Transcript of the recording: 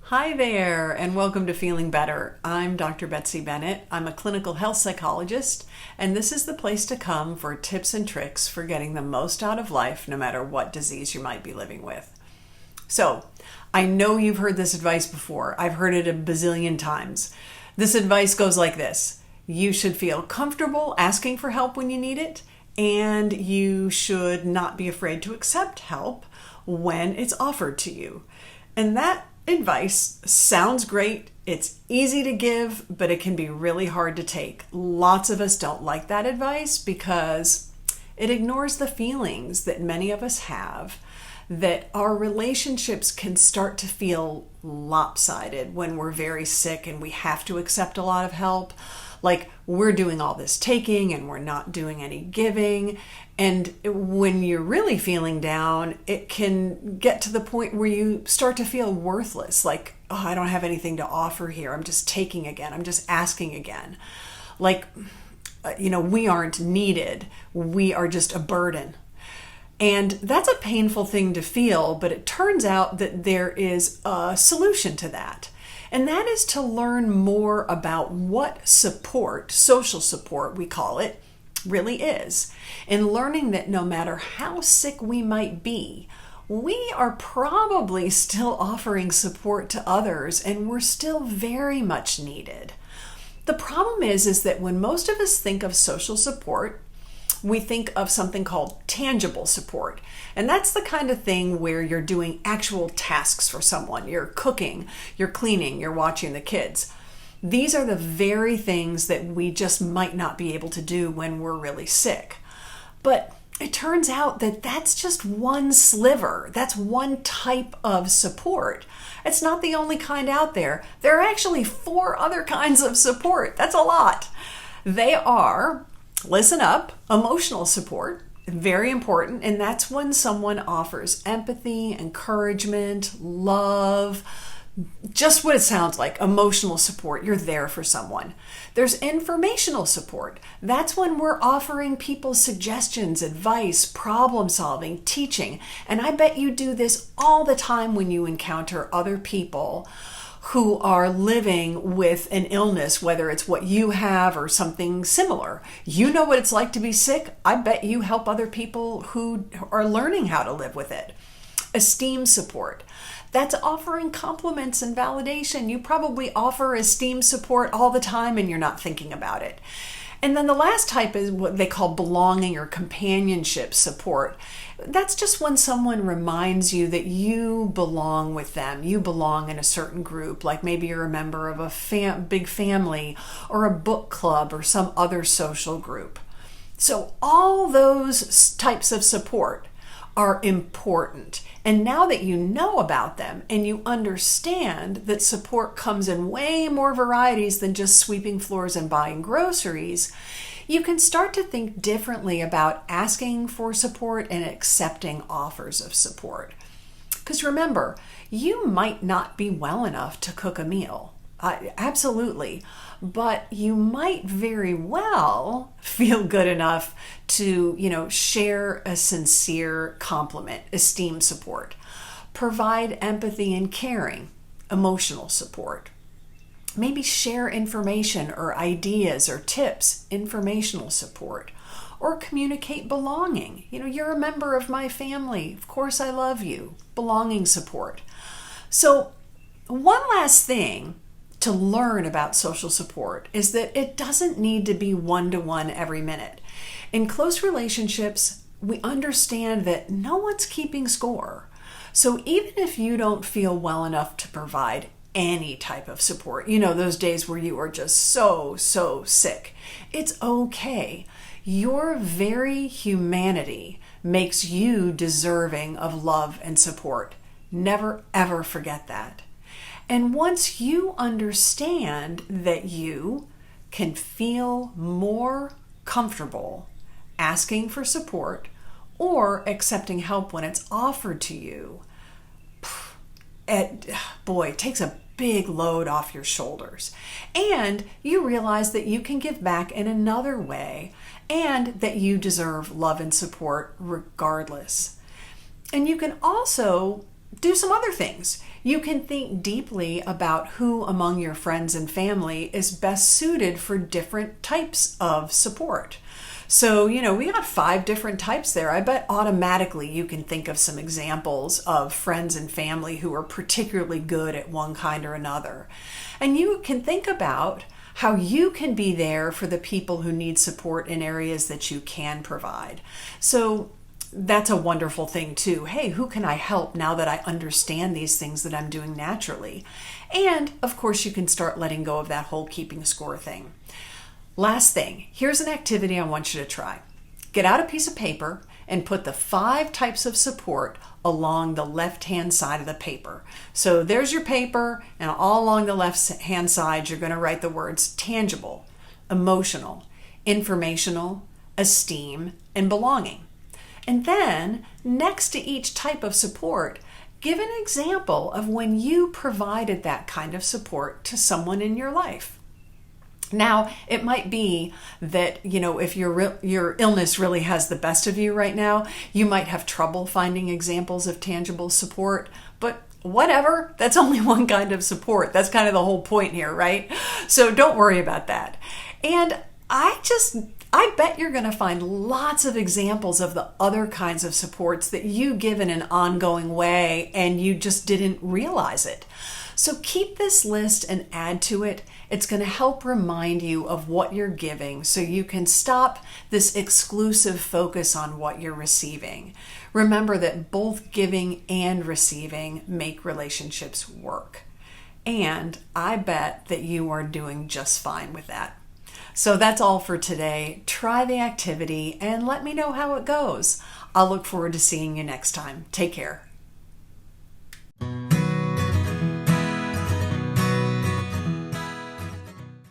Hi there, and welcome to Feeling Better. I'm Dr. Betsy Bennett. I'm a clinical health psychologist, and this is the place to come for tips and tricks for getting the most out of life, no matter what disease you might be living with. So, I know you've heard this advice before. I've heard it a bazillion times. This advice goes like this: you should feel comfortable asking for help when you need it, and you should not be afraid to accept help when it's offered to you. And that advice sounds great. It's easy to give, but it can be really hard to take. Lots of us don't like that advice because it ignores the feelings that many of us have, that our relationships can start to feel lopsided when we're very sick and we have to accept a lot of help. Like we're doing all this taking and we're not doing any giving. And when you're really feeling down, it can get to the point where you start to feel worthless. Like, oh, I don't have anything to offer here. I'm just taking again. I'm just asking again. Like, we aren't needed. We are just a burden. And that's a painful thing to feel, but it turns out that there is a solution to that. And that is to learn more about what support, social support we call it, really is. And learning that no matter how sick we might be, we are probably still offering support to others and we're still very much needed. The problem is that when most of us think of social support, we think of something called tangible support. And that's the kind of thing where you're doing actual tasks for someone. You're cooking, you're cleaning, you're watching the kids. These are the very things that we just might not be able to do when we're really sick. But it turns out that that's just one sliver. That's one type of support. It's not the only kind out there. There are actually 4 other kinds of support. That's a lot. They are, listen up, emotional support, very important, and that's when someone offers empathy, encouragement, love, just what it sounds like, emotional support. You're there for someone. There's informational support. That's when we're offering people suggestions, advice, problem solving, teaching. And I bet you do this all the time when you encounter other people who are living with an illness, whether it's what you have or something similar. You know what it's like to be sick. I bet you help other people who are learning how to live with it. Esteem support. That's offering compliments and validation. You probably offer esteem support all the time and you're not thinking about it. And then the last type is what they call belonging or companionship support. That's just when someone reminds you that you belong with them. You belong in a certain group, like maybe you're a member of a big family or a book club or some other social group. So all those types of support are important. And now that you know about them and you understand that support comes in way more varieties than just sweeping floors and buying groceries, you can start to think differently about asking for support and accepting offers of support. Because remember, you might not be well enough to cook a meal. Absolutely. But you might very well feel good enough to, share a sincere compliment, esteem support, provide empathy and caring, emotional support, maybe share information or ideas or tips, informational support, or communicate belonging. You're a member of my family. Of course I love you. Belonging support. So one last thing to learn about social support is that it doesn't need to be one-to-one every minute. In close relationships, we understand that no one's keeping score. So even if you don't feel well enough to provide any type of support, those days where you are just so sick, it's okay. Your very humanity makes you deserving of love and support. Never, ever forget that. And once you understand that you can feel more comfortable asking for support or accepting help when it's offered to you, it takes a big load off your shoulders. And you realize that you can give back in another way and that you deserve love and support regardless. And you can also do some other things. You can think deeply about who among your friends and family is best suited for different types of support. So, we got 5 different types there. I bet automatically you can think of some examples of friends and family who are particularly good at one kind or another. And you can think about how you can be there for the people who need support in areas that you can provide. So that's a wonderful thing too. Hey, who can I help now that I understand these things that I'm doing naturally? And of course, you can start letting go of that whole keeping score thing. Last thing, here's an activity I want you to try. Get out a piece of paper and put the 5 types of support along the left-hand side of the paper. So there's your paper, and all along the left-hand side, you're going to write the words tangible, emotional, informational, esteem, and belonging. And then, next to each type of support, give an example of when you provided that kind of support to someone in your life. Now, it might be that, if your illness really has the best of you right now, you might have trouble finding examples of tangible support, but whatever, that's only one kind of support. That's kind of the whole point here, right? So don't worry about that. And I bet you're going to find lots of examples of the other kinds of supports that you give in an ongoing way and you just didn't realize it. So keep this list and add to it. It's going to help remind you of what you're giving so you can stop this exclusive focus on what you're receiving. Remember that both giving and receiving make relationships work. And I bet that you are doing just fine with that. So that's all for today. Try the activity and let me know how it goes. I'll look forward to seeing you next time. Take care.